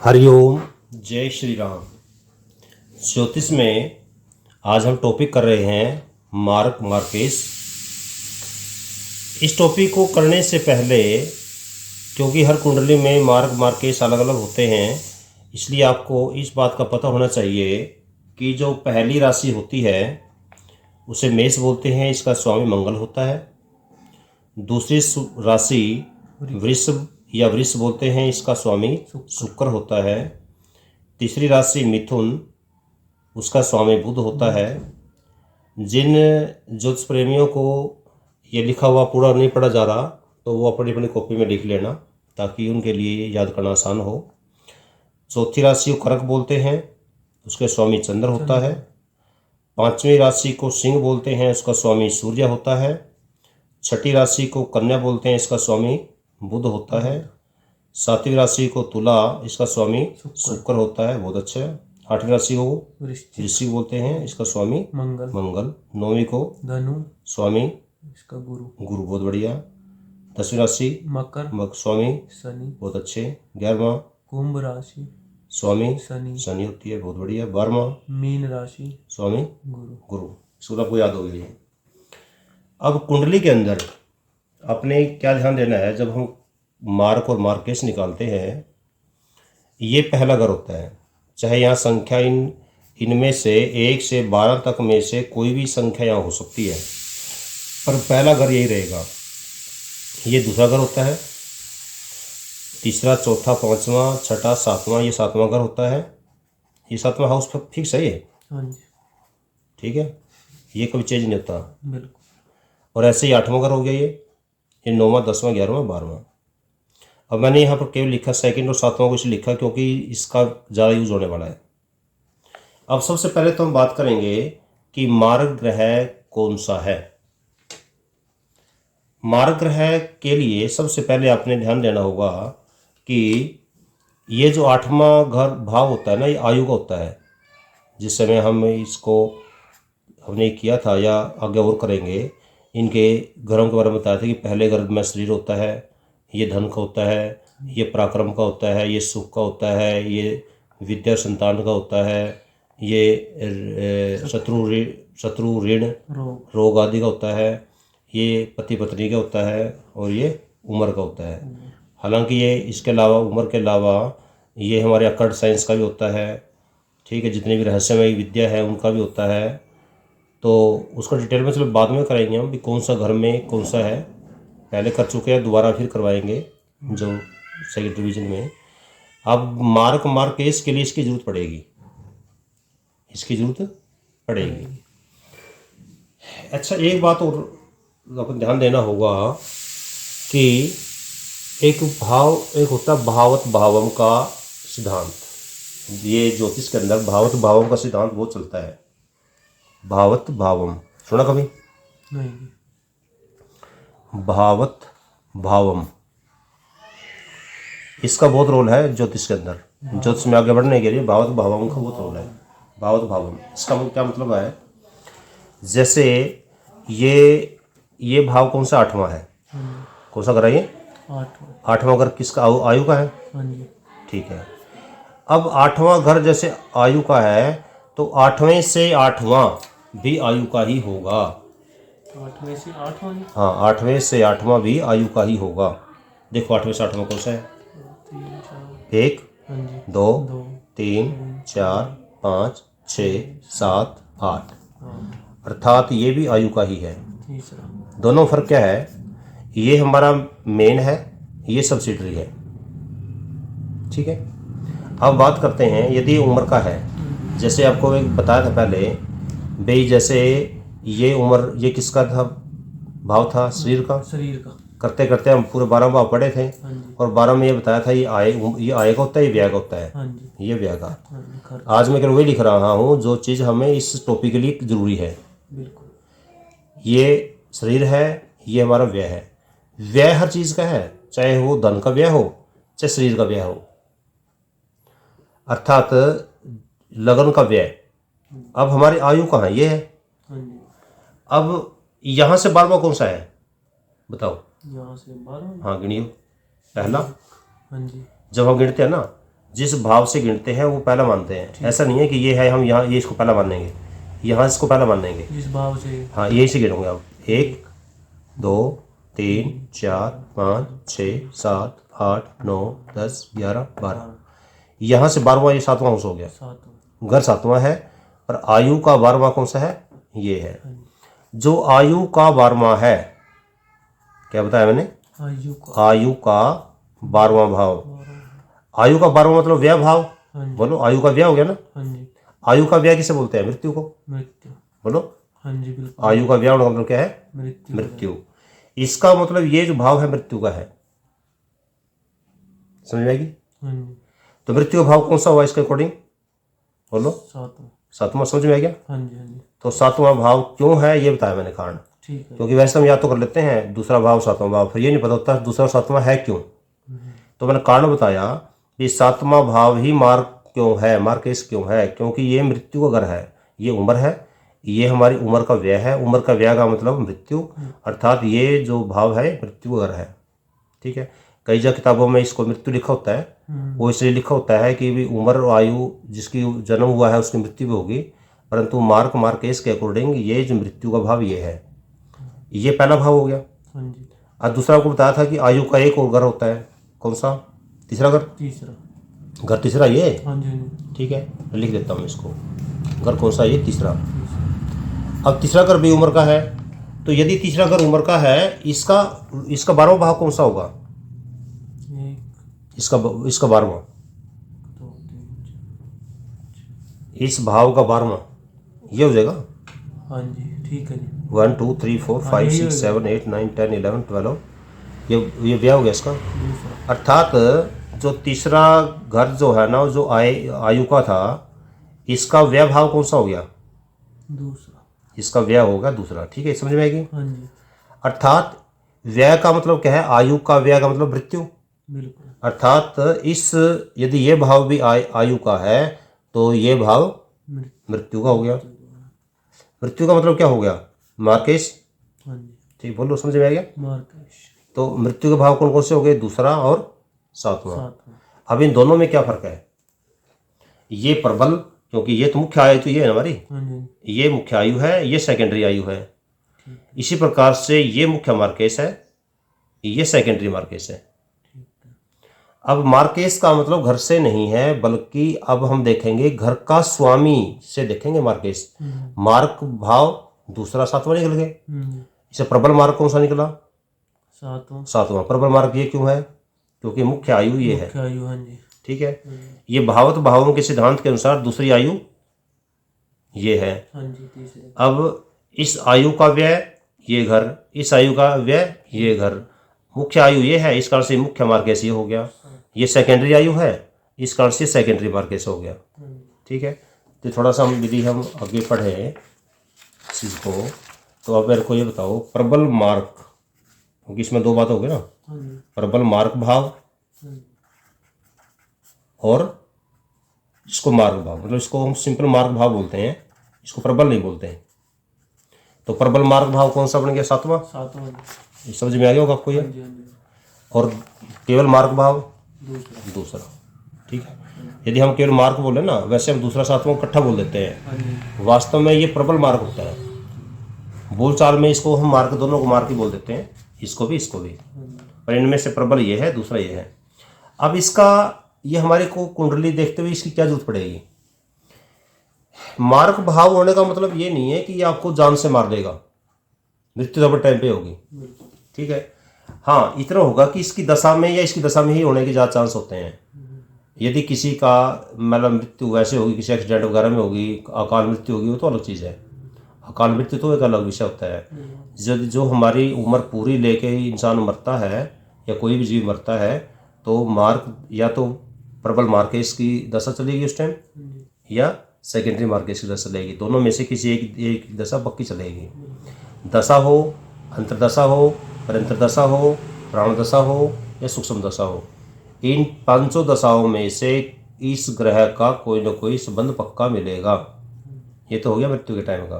हरिओम। जय श्री राम। ज्योतिष में आज हम टॉपिक कर रहे हैं मार्क मार्केस। इस टॉपिक को करने से पहले, क्योंकि हर कुंडली में मार्क मार्केस अलग अलग होते हैं, इसलिए आपको इस बात का पता होना चाहिए कि जो पहली राशि होती है उसे मेष बोलते हैं, इसका स्वामी मंगल होता है। दूसरी राशि वृषभ या वृष बोलते हैं, इसका स्वामी शुक्र होता है। तीसरी राशि मिथुन, उसका स्वामी बुध होता है। जिन ज्योतिष प्रेमियों को ये लिखा हुआ पूरा नहीं पढ़ा जा रहा तो वो अपनी अपनी कॉपी में लिख लेना ताकि उनके लिए याद करना आसान हो। चौथी राशि को कर्क बोलते हैं, उसके स्वामी चंद्र होता है। पांचवी राशि को सिंह बोलते हैं, उसका स्वामी सूर्य होता है। छठी राशि को कन्या बोलते हैं, इसका स्वामी बुध होता है। सातवीं राशि को तुला, इसका स्वामी शुक्र होता है, बहुत अच्छा है। आठवीं राशि को वृश्चिक बोलते हैं, इसका स्वामी मंगल। नौवीं को धनु, स्वामी इसका गुरु, बहुत बढ़िया। 10वीं राशि मकर, स्वामी शनि, बहुत अच्छे। 11वां कुंभ राशि, स्वामी शनि होती है, बहुत बढ़िया। 12वां मीन राशि, स्वामी गुरु। इसको आपको याद हो गई है। अब कुंडली के अंदर अपने क्या ध्यान देना है, जब हम मार्क और मार्केस निकालते हैं, ये पहला घर होता है। चाहे यहाँ संख्या इनमें से 1 से 12 तक में से कोई भी संख्या यहाँ हो सकती है, पर पहला घर यही रहेगा। ये दूसरा घर होता है, तीसरा, चौथा, पांचवा, छठा, सातवां, ये सातवां घर होता है। ये सातवां हाउस फिक्स है ये, ठीक है, ये कभी चेंज नहीं होता बिल्कुल। और ऐसे ही 8वां घर हो गया ये 9वां, 10वां, 11वां, 12वां। अब मैंने यहाँ पर केवल लिखा सेकंड और 7वां को इसलिए लिखा क्योंकि इसका ज़्यादा यूज होने वाला है। अब सबसे पहले तो हम बात करेंगे कि मार्ग ग्रह कौन सा है। मार्ग ग्रह के लिए सबसे पहले आपने ध्यान देना होगा कि ये जो 8वां घर भाव होता है ना, ये आयु का होता है। जिस समय हम इसको हमने किया था या आगे और करेंगे, इनके घरों के बारे में बताया था कि पहले घर में शरीर होता है, ये धन का होता है, ये पराक्रम का होता है, ये सुख का होता है, ये विद्या संतान का होता है, ये शत्रु ऋण रोग आदि का होता है, ये पति पत्नी का होता है और ये उम्र का होता है। हालांकि ये इसके अलावा, उम्र के अलावा, ये हमारे अकड़ साइंस का भी होता है, ठीक है, जितनी भी रहस्यमय विद्या है उनका भी होता है। तो उसका डिटेल में चलो बाद में कराएंगे हम भी कौन सा घर में कौन सा है। पहले कर चुके हैं, दोबारा फिर करवाएंगे जो सेकंड डिवीजन में। अब मार्केस के लिए इसकी ज़रूरत पड़ेगी, अच्छा, एक बात और अपन ध्यान देना होगा कि एक होता है भावत भावम का सिद्धांत। ये ज्योतिष के अंदर भावत भावम का सिद्धांत बहुत चलता है। भावत भावम सुना कभी? नहीं। भावत भावम, इसका बहुत रोल है ज्योतिष के अंदर। ज्योतिष में आगे बढ़ने के लिए भावत भावम का बहुत रोल है। भावत भावम, इसका क्या मतलब है? जैसे ये भाव कौन सा 8वां है, कौन सा घर है ये? 8वां घर किसका? आयु का है, ठीक है। अब 8वां घर जैसे आयु का है तो 8वें से 8वां भी आयु का ही होगा। 8वें से 8वां? हाँ, 8वें से 8वां भी आयु का ही होगा। देखो 8वें से 8वां कौन सा है? 1 2 3 4 5 6 7 8, अर्थात ये भी आयु का ही है। दोनों फर्क क्या है? ये हमारा मेन है, ये सब्सिडरी है, ठीक है। अब बात करते हैं यदि उम्र का है, जैसे आपको एक बताया था पहले भाई, जैसे ये उम्र, ये किसका था भाव था? शरीर का। करते करते हम पूरे 12 भाव पढ़े थे और 12 में ये बताया था ये आय का होता है, ये व्यय का होता है, ये व्यय का। आज मैं केवल वही लिख रहा हूँ जो चीज़ हमें इस टॉपिक के लिए जरूरी है। ये शरीर है, ये हमारा व्यय है। व्यय हर चीज़ का है, चाहे वो धन का व्यय हो चाहे शरीर का व्यय हो, अर्थात लगन का व्यय। अब हमारी आयु कहाँ है? ये है। अब यहाँ से 12वां कौन सा है बताओ? यहाँ से 12? हाँ गिनियो। पहला, जब हम गिनते हैं ना जिस भाव से गिनते हैं वो पहला मानते हैं। ऐसा नहीं है कि ये है हम यहाँ ये इसको पहला मानेंगे, यहाँ इसको पहला मानेंगे। जिस भाव से। हाँ यही से गिनोगे आप, 1 2 3 4 5 6 7 8 9 10 11 12। यहाँ से 12वां ये 7वां हाउस हो गया, 7वां। घर 7वां है और आयु का 12वां कौन सा है, ये है। जो आयु का 12वां है, क्या बताया मैंने, आयु का 12वां भाव। आयु का 12वां मतलब व्यय भाव। बोलो आयु का व्यय हो गया ना। हाँ जी। आयु का व्यय किसे बोलते हैं, मृत्यु को। मृत्यु। बोलो। हाँ जी बिल्कुल। आयु का व्यय होने का मतलब क्या है, मृत्यु। मृत्यु। इसका मतलब ये जो भाव है मृत्यु का है, समझ में आएगी। हाँ जी। तो मृत्यु का भाव कौन सा हुआ इसके अकॉर्डिंग, बोलो। 7वां। 7वां, समझ में आ गया। हाँ जी हाँ जी। तो 7वां भाव क्यों है ये बताया मैंने कारण। ठीक है। क्योंकि वैसे हम याद तो कर लेते हैं दूसरा भाव 7वां भाव, फिर ये नहीं पता होता दूसरा 7वां है क्यों। तो मैंने कारण बताया कि 7वां भाव ही मार्ग क्यों है, मार्केश क्यों है, क्योंकि ये मृत्यु का घर है, ये उम्र है, ये हमारी उम्र का व्यय है। उम्र का व्यय का मतलब मृत्यु, अर्थात ये जो भाव है मृत्यु का घर है। ठीक है। कई जगह किताबों में इसको मृत्यु लिखा होता है, वो इसलिए लिखा होता है कि भी उम्र और आयु जिसकी जन्म हुआ है उसकी मृत्यु भी होगी, परंतु मार्केश के अकॉर्डिंग ये जो मृत्यु का भाव ये है, ये पहला भाव हो गया। हाँ जी। और दूसरा को बताया था कि आयु का एक और घर होता है, कौन सा, तीसरा घर। तीसरा घर तीसरा ये। हाँ जी हाँ जी। ठीक है, मैं लिख देता हूँ इसको, घर कौन सा, ये तीसरा। अब तीसरा घर भी उम्र का है, तो यदि तीसरा घर उम्र का है, इसका 12वां भाव कौन सा होगा, 1 इसका 12वां, 2 3 इस भाव का 12वां ये हो जाएगा। हाँ जी ठीक है जी। 1 2 3 4 5 6 7 8 9 10 11 12, ये व्यय हो गया इसका। दूसरा। अर्थात जो तीसरा घर जो है ना, जो आयु का था, इसका व्यय भाव कौन सा हो गया, दूसरा। इसका व्यय होगा दूसरा। ठीक है, समझ में आएगी। हाँ जी अर्थात व्यय का मतलब क्या है, आयु का व्यय का मतलब मृत्यु। बिल्कुल। अर्थात इस यदि ये भाव भी आयु का है तो ये भाव मृत्यु का हो गया। मृत्यु का मतलब क्या हो गया, मार्केश। हाँ जी ठीक, बोलो, समझ में आ गया। मार्केश। तो मृत्यु के भाव कौन कौन से हो गए, दूसरा और 7वां। 7वां। अब इन दोनों में क्या फर्क है, ये प्रबल, क्योंकि ये तो मुख्य आयु तो ये है हमारी, हाँ जी। ये मुख्य आयु है, ये सेकेंडरी आयु है। इसी प्रकार से ये मुख्य मार्केश है, ये सेकेंडरी मार्केश है। अब मार्केश का मतलब घर से नहीं है, बल्कि अब हम देखेंगे घर का स्वामी से देखेंगे मार्केश। मार्क भाव दूसरा 7वां निकल गए, इसे प्रबल मार्ग कौन सा निकला, 7वां। 7वां। प्रबल मार्ग ये क्यों है, क्योंकि मुख्य आयु ये है। मुख्य आयु। हाँ जी ठीक है। ये भावत भावों के सिद्धांत के अनुसार दूसरी आयु ये है। हाँ जी तीसरे। अब इस आयु का व्यय ये घर, इस आयु का व्यय ये घर, मुख्य आयु ये है, इस कारण से मुख्य मार्केश ये हो गया। ये सेकेंडरी आयु है, इस कारण से सेकेंडरी मार्केश हो गया। ठीक है। तो थोड़ा सा हम यदि हम आगे पढ़े इस चीज़ को, तो अब मेरे को ये बताओ, प्रबल मार्ग, क्योंकि इसमें दो बात हो गई ना, हाँ जी। प्रबल मार्ग भाव और इसको मार्ग भाव, मतलब इसको हम सिंपल मार्ग भाव बोलते हैं, इसको प्रबल नहीं बोलते हैं। तो प्रबल मार्ग भाव कौन सा बन गया, 7वां। 7वां। ये समझ में आ गया होगा आपको ये। हाँ जी हाँ जी। और केवल मार्ग भाव दूसरा। दूसरा। ठीक है। यदि हम केवल मार्ग बोले ना, वैसे हम दूसरा 7वां इकट्ठा बोल देते हैं, हाँ जी। वास्तव में ये प्रबल मार्ग होता है। बोलचाल में इसको हम मार्ग, दोनों को मार्ग ही बोल देते हैं, इसको भी इसको भी, पर इनमें से प्रबल ये है, दूसरा ये है। अब इसका ये हमारे को कुंडली देखते हुए इसकी क्या जरूरत पड़ेगी। मार्ग भाव होने का मतलब ये नहीं है कि ये आपको जान से मार देगा, मृत्यु तो टाइम पे होगी। ठीक है। हाँ, इतना होगा कि इसकी दशा में या इसकी दशा में ही होने के ज़्यादा चांस होते हैं। यदि किसी का मतलब मृत्यु वैसे होगी, किसी एक्सीडेंट वगैरह में होगी, अकाल मृत्यु होगी, वो तो अलग चीज़ है। अकाल मृत्यु तो एक अलग विषय होता है। जो हमारी उम्र पूरी लेके ही इंसान मरता है या कोई भी जीव मरता है, तो मार्ग या तो प्रबल मार्केश की दशा चलेगी उस टाइम, या सेकेंडरी मार्केश की दशा चलेगी। दोनों में से किसी एक दशा पक्की चलेगी। दशा हो, अंतरदशा हो, परंतरदशा हो, प्राण दशा हो या सूक्ष्म दशा हो, इन 5 दशाओं में से इस ग्रह का कोई न कोई संबंध पक्का मिलेगा। ये तो हो गया मृत्यु के टाइम का।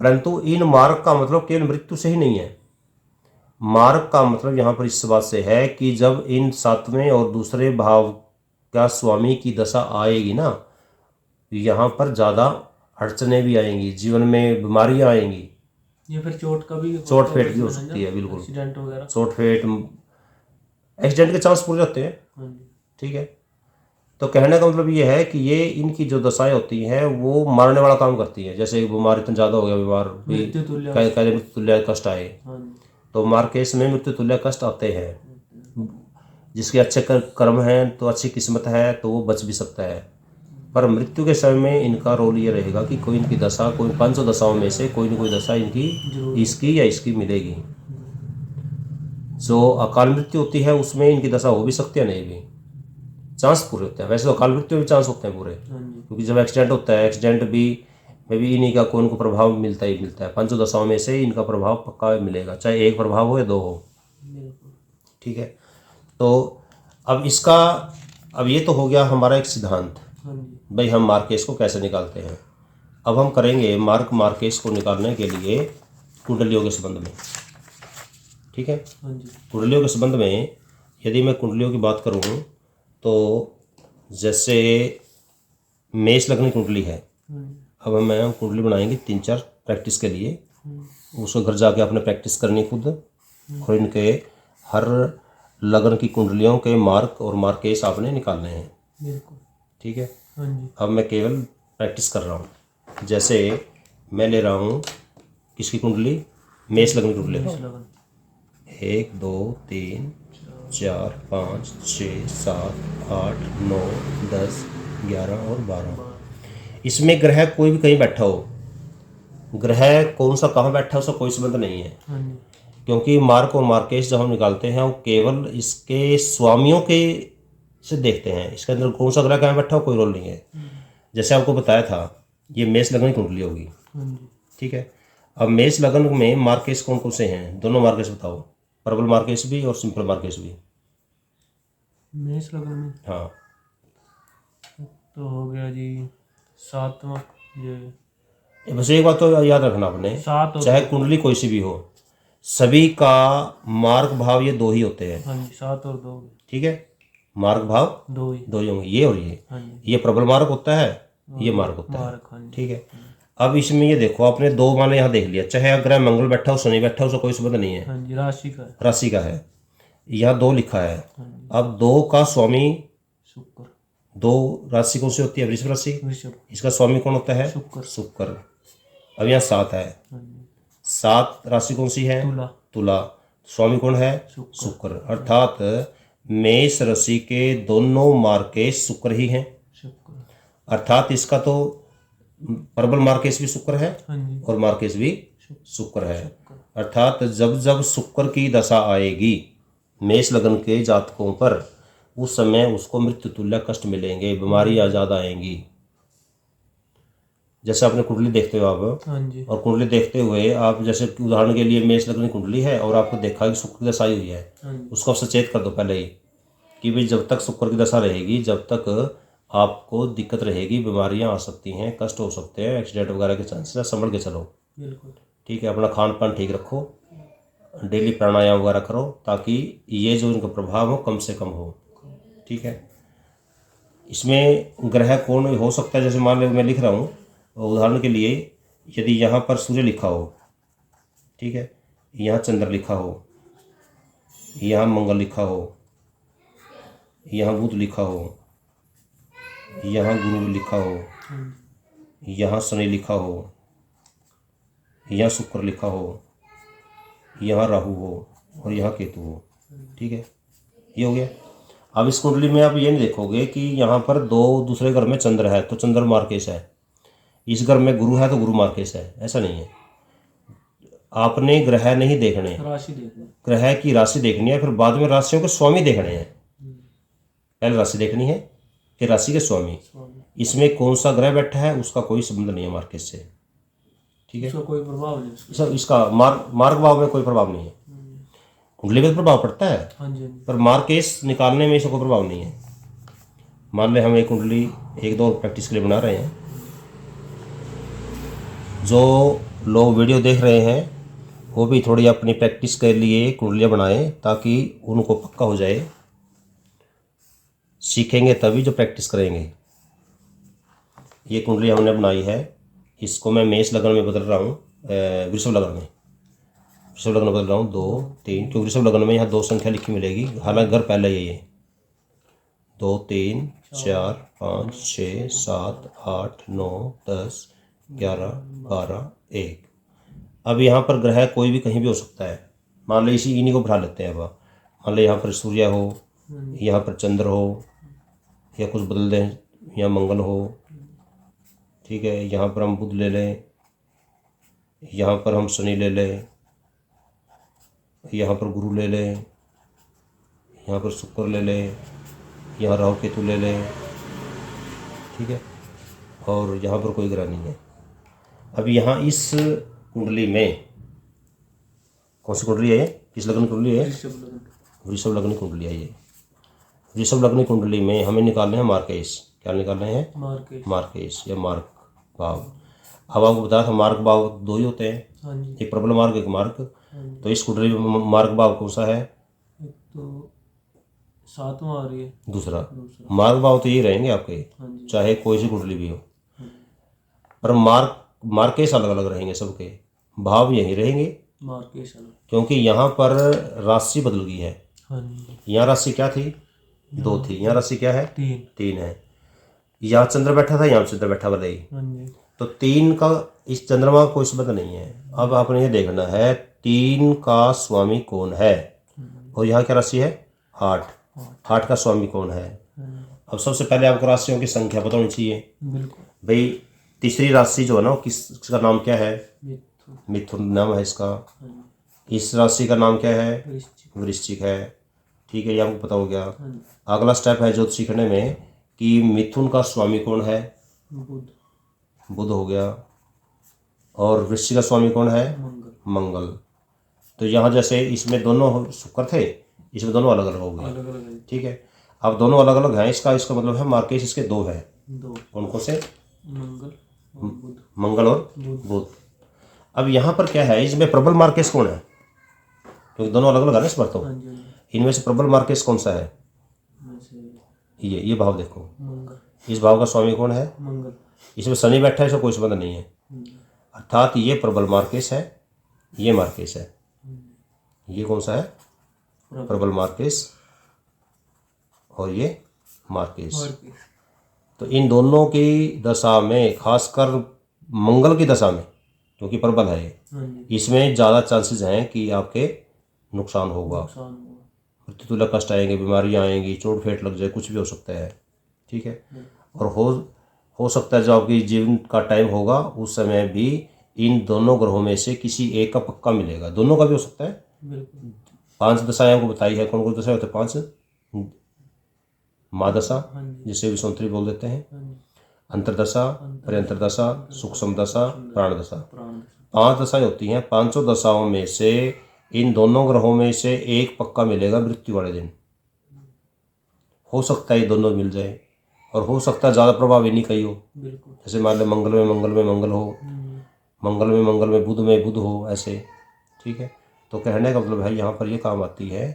परंतु इन मार्ग का मतलब केवल मृत्यु से ही नहीं है। मार्ग का मतलब यहाँ पर इस बात से है कि जब इन 7वें और दूसरे भाव क्या स्वामी की दशा आएगी ना, यहाँ पर ज़्यादा अड़चने भी आएंगी, जीवन में बीमारियाँ आएंगी, ये फिर चोट का भी चोट फेट भी हो सकती है। बिल्कुल, एक्सीडेंट वगैरह। चोट फेट एक्सीडेंट के चांस पूरे होते हैं। हाँ जी। ठीक है, तो कहने का मतलब ये है कि ये इनकी जो दशाएं होती हैं वो मारने वाला काम करती हैं। जैसे बीमार इतना ज़्यादा हो गया, बीमार भी मृत्यु तुल्य। कहते मृत्यु तुल्य कष्ट आए, हाँ जी। तो मार्केश में मृत्यु तुल्य कष्ट आते हैं। जिसके अच्छे कर्म हैं तो अच्छी किस्मत है तो वो बच भी सकता है, पर मृत्यु के समय में इनका रोल ये रहेगा कि कोई इनकी दशा, कोई 500 दशाओं में से कोई ना कोई दशा इनकी इसकी या इसकी मिलेगी। जो अकाल मृत्यु होती है उसमें इनकी दशा हो भी सकती है, नहीं भी, चांस पूरे होते हैं। वैसे तो अकाल मृत्यु में भी चांस होते हैं पूरे, हाँ जी। क्योंकि जब एक्सीडेंट होता है, एक्सीडेंट भी में भी इन्हीं का कोई इनको प्रभाव मिलता ही मिलता है। 500 दशाओं में से इनका प्रभाव पक्का मिलेगा, चाहे एक प्रभाव हो या दो हो। बिल्कुल। ठीक है, तो अब ये तो हो गया हमारा एक सिद्धांत, हाँ जी। भाई हम मार्केस को कैसे निकालते हैं। अब हम करेंगे मार्केस को निकालने के लिए कुंडलियों के संबंध में। ठीक है, हाँ जी। कुंडलियों के संबंध में यदि मैं कुंडलियों की बात करूं तो जैसे मेष लग्न कुंडली है, अब हम कुंडली बनाएंगे 3-4 प्रैक्टिस के लिए। उसको घर जाके आपने प्रैक्टिस करनी खुद, और इनके हर लग्न की कुंडलियों के मार्क और मार्केस आपने निकालने हैं। बिल्कुल। ठीक है, हाँ जी। अब मैं केवल प्रैक्टिस कर रहा हूँ। जैसे मैं ले रहा हूँ किसकी कुंडली, मेष लग्न की कुंडली। मेष लग्न। 1 2 3 4 5 6 7 8 9 10 11 और 12। इसमें ग्रह कोई भी कहीं बैठा हो, ग्रह कौन सा कहाँ बैठा हो उसका कोई संबंध नहीं है, हाँ जी। क्योंकि मार्क और मार्केश जब हम निकालते हैं वो केवल इसके स्वामियों के से देखते हैं। इसके अंदर कौन सा ग्रह कहाँ बैठा हो कोई रोल नहीं है। जैसे आपको बताया था ये मेष लग्न की कुंडली होगी। हाँ जी। ठीक है, अब मेष लग्न में मार्केश कौन कौन से हैं, दोनों मार्केश बताओ, प्रबल मार्केश भी और सिंपल मार्केश भी। मेष लग्न में हाँ, तो हो गया जी 7वां, ये बस एक बात तो याद रखना आपने, 7 और चाहे कुंडली कोई सी भी हो, सभी का मार्ग भाव ये 2 ही होते हैं। हाँ जी 7 और 2। ठीक है, मार्ग भाव 2 ही। 2 ही होंगे, ये और ये। हाँ जी। ये प्रबल मार्ग होता है, ये मार्ग होता है। मार्क। हाँ जी। ठीक है, अब इसमें ये देखो आपने 2 माने यहाँ देख लिया, चाहे अगर मंगल बैठा हो शनि बैठा हो उसका कोई संबंध नहीं है, हाँ जी। राशि का है। राशि का है। यहाँ 2 लिखा है, हाँ जी। अब 2 का स्वामी, शुक्र। 2 राशि कौन सी होती है, वृषभ राशि, वृषभ। इसका स्वामी कौन होता है, शुक्र। शुक्र। अब यहाँ 7 है, हाँ जी। 7 राशि कौन सी है, तुला। तुला, स्वामी कौन है, शुक्र। शुक्र। अर्थात मेष राशि के दोनों मार्केश शुक्र ही हैं, शुक्र। अर्थात इसका तो प्रबल मार्केश भी शुक्र है हाँ जी। और मार्केश भी शुक्र है। अर्थात जब जब शुक्र की दशा आएगी मेष लग्न के जातकों पर, उस समय उसको मृत्यु तुल्य कष्ट मिलेंगे, बीमारियां ज़्यादा आएंगी। जैसे आपने कुंडली देखते हो आप, हाँ जी। और कुंडली देखते हुए आप, जैसे उदाहरण के लिए मेष लग्न की कुंडली है और आपको देखा कि शुक्र की दशा आई हुई है, हाँ जी। उसको आप सचेत कर दो पहले ही कि भाई जब तक शुक्र की दशा रहेगी जब तक आपको दिक्कत रहेगी, बीमारियां आ सकती हैं, कष्ट हो सकते हैं, एक्सीडेंट वगैरह के चांसेस है, संभल के चलो। बिल्कुल। ठीक है, अपना खान पान ठीक रखो, डेली प्राणायाम वगैरह करो, ताकि ये जो इनका प्रभाव हो कम से कम हो। ठीक है, इसमें ग्रह कौन हो सकता है, जैसे मान लो मैं लिख रहा हूँ उदाहरण के लिए, यदि यहाँ पर सूर्य लिखा हो, ठीक है, यहाँ चंद्र लिखा हो, यहाँ मंगल लिखा हो, यहाँ बुध लिखा हो, यहाँ गुरु लिखा हो, यहाँ शनि लिखा हो, यहाँ शुक्र लिखा हो, यहाँ राहु हो और यहाँ केतु हो। ठीक है, ये हो गया। अब इस कुंडली में आप ये नहीं देखोगे कि यहाँ पर 2 दूसरे घर में चंद्र है तो चंद्र मार्केश है, इस घर में गुरु है तो गुरु मार्केश है, ऐसा नहीं है। आपने ग्रह नहीं देखने, राशि देखनी। ग्रह की राशि देखनी है, फिर बाद में राशियों के स्वामी देखने हैं। पहले राशि देखनी है फिर राशि के स्वामी। इसमें कौन सा ग्रह बैठा है उसका कोई संबंध नहीं है मार्केश से। ठीक है, इसका कोई प्रभाव नहीं। इसका मार्ग भाव में कोई प्रभाव नहीं है। कुंडली में प्रभाव पड़ता है, हाँ जी। पर मार्केश निकालने में इसका कोई प्रभाव नहीं है। मान ले हम एक कुंडली 1-2 प्रैक्टिस के लिए बना रहे हैं, जो लोग वीडियो देख रहे हैं वो भी थोड़ी अपनी प्रैक्टिस के लिए कुंडलियाँ बनाएं ताकि उनको पक्का हो जाए। सीखेंगे तभी जो प्रैक्टिस करेंगे। ये कुंडली हमने बनाई है, इसको मैं मेष लगन में बदल रहा हूँ, वृषभ लगन में, वृषभ लगन बदल रहा हूँ 2 3, क्योंकि वृषभ लगन में यहाँ 2 संख्या लिखी मिलेगी, हालांकि घर पहले यही है। 2 3 4 5 6 7 8 9 10 11 12 1। अब यहाँ पर ग्रह कोई भी कहीं भी हो सकता है, मान लो इन्हीं को बढ़ा लेते हैं। अब मान लो यहाँ पर सूर्य हो, यहाँ पर चंद्र हो, या कुछ बदल दें, यहाँ मंगल हो, ठीक है। यहाँ पर हम बुध ले लें, यहाँ पर हम शनि ले लें, यहाँ पर गुरु ले लें, यहाँ पर शुक्र ले लें, यहाँ राहु केतु ले लें, ठीक है। और यहाँ पर कोई ग्रह नहीं है। अब यहाँ इस कुंडली में कौन सी कुंडली है ये? किस लगन कुंडली है? वृषभ लगन कुंडली है ये। वृषभ लगन कुंडली में हमें निकालने हैं मार्केश। क्या निकालने हैं? मार्केश या मार्ग भाव। अब आपको बताया था मार्ग भाव 2 ही होते हैं, एक प्रबल मार्ग, एक मार्ग। तो इस कुंडली में मार्ग भाव कौन सा है? एक तो 7वां आ रही है, दूसरा। मार्ग भाव तो यही रहेंगे आपके, चाहे कोई सी कुंडली भी हो, पर मार्केश अलग अलग रहेंगे सबके, भाव यही रहेंगे, मार्केश अलग, क्योंकि यहाँ पर राशि बदल गई है। यहाँ राशि क्या थी? 2 थी, यहाँ राशि क्या है? 3 है। यहाँ चंद्र बैठा था, यहाँ चंद्र बैठा भले ही, तो 3 का इस चंद्रमा का कोई संबंध नहीं है। अब आपने ये देखना है 3 का स्वामी कौन है, और यहाँ क्या राशि है? 8 का स्वामी कौन है। अब सबसे पहले आपको राशियों की संख्या पता होनी चाहिए। भाई तीसरी राशि जो है ना, किसका नाम क्या है? मिथुन नाम है इसका। इस राशि का नाम क्या है? वृश्चिक है, ठीक है, ये आपको पता हो गया। अगला स्टेप है ज्योतिष सीखने में कि मिथुन का स्वामी कौन है? बुध हो गया। और वृश्चिक का स्वामी कौन है? मंगल। तो यहाँ जैसे इसमें दोनों शुक्र थे, इसमें दोनों अलग अलग हो गए, ठीक है। अब दोनों अलग अलग हैं, इसका मतलब है मार्केश इसके 2 है। कौन कौन से? मंगल और बुध। अब यहाँ पर क्या है, इसमें प्रबल मार्केश कौन है? क्योंकि दोनों अलग अलग है ना इस पर, तो इनमें से प्रबल मार्केश कौन सा है? ये भाव देखो, इस भाव का स्वामी कौन है? इसमें शनि बैठा है, इसका कोई संबंध नहीं है, अर्थात ये प्रबल मार्केश है, ये मार्केश है। ये कौन सा है? प्रबल मार्केश, और ये मार्केश। तो इन दोनों की दशा में, खासकर मंगल की दशा में, क्योंकि प्रबल है ये, इसमें ज़्यादा चांसेस हैं कि आपके नुकसान होगा, मृत्युतुल्य कष्ट आएंगे, बीमारियां आएंगी, चोट फेट लग जाए, कुछ भी हो सकता है, ठीक है। और हो सकता है जो आपकी जीवन का टाइम होगा उस समय भी इन दोनों ग्रहों में से किसी एक का पक्का मिलेगा, दोनों का भी हो सकता है। 5 दशाएं आपको बताई है, कौन कौन दशा होते हैं? 5 महादशा, जिसे विषंतरी बोल देते हैं, अंतरदशा, पर्यंतरदशा, सूक्ष्म दशा, प्राण दशा। 5 दशाएं होती हैं। 5 दशाओं में से इन दोनों ग्रहों में से एक पक्का मिलेगा मृत्यु वाले दिन। हो सकता है ये दोनों मिल जाए, और हो सकता है ज़्यादा प्रभावी नहीं कही हो। जैसे मान लो मंगल में मंगल हो, मंगल में बुध हो, ऐसे, ठीक है। तो कहने का मतलब है यहाँ पर ये काम आती है,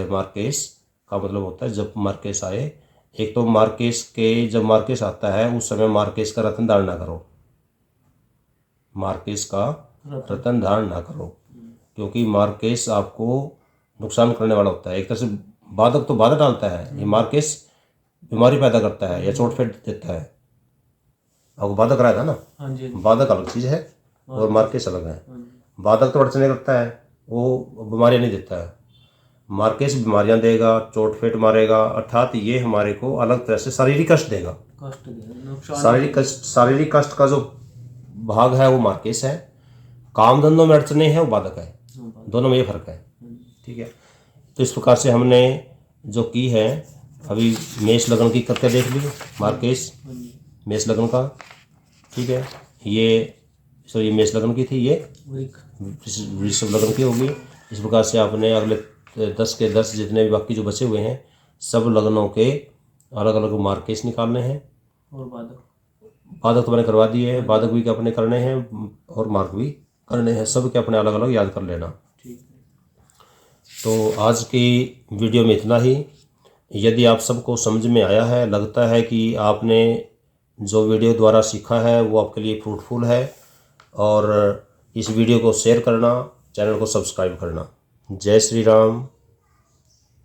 मार्केश का मतलब होता है जब मार्केश आए, एक तो मार्केश के, जब मार्केश आता है उस समय मार्केश का रत्न धारण ना करो, मार्केश का रत्न धारण ना करो, क्योंकि मार्केश आपको नुकसान करने वाला होता है। एक तरह से बाधक तो बाधा डालता है, ये मार्केश बीमारी पैदा करता है या चोट फेट देता है। आपको बाधक रहा था ना, बाधक अलग चीज़ है और मार्केश अलग है। बाधक तो अड़चने करता है, वो बीमारियां नहीं देता है। मार्केश बीमारियां देगा, चोट फेट मारेगा, अर्थात ये हमारे को अलग तरह से शारीरिक कष्ट देगा। शारीरिक कष्ट का जो भाग है वो मार्केश है, काम धंधों में अड़चने हैं वो बाधक है, दोनों में ये फर्क है, ठीक है। तो इस प्रकार से हमने जो की है, अभी मेष लगन की करके देख ली, मार्केश मेष लगन का, ठीक है। ये मेष लगन की थी, ये वृषभ लगन की होगी। इस प्रकार से आपने अगले 10 के 10 जितने भी बाकी जो बचे हुए हैं सब लग्नों के अलग अलग मार्केश निकालने हैं, और बाधक तो मैंने करवा दिए हैं, बाधक भी अपने करने हैं और मार्क भी करने हैं, सब के अपने अलग अलग याद कर लेना। तो आज की वीडियो में इतना ही। यदि आप सबको समझ में आया है, लगता है कि आपने जो वीडियो द्वारा सीखा है वो आपके लिए फ्रूटफुल है, और इस वीडियो को शेयर करना, चैनल को सब्सक्राइब करना। जय श्री राम।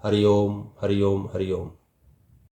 हरि ओम, हरि ओम, हरि ओम।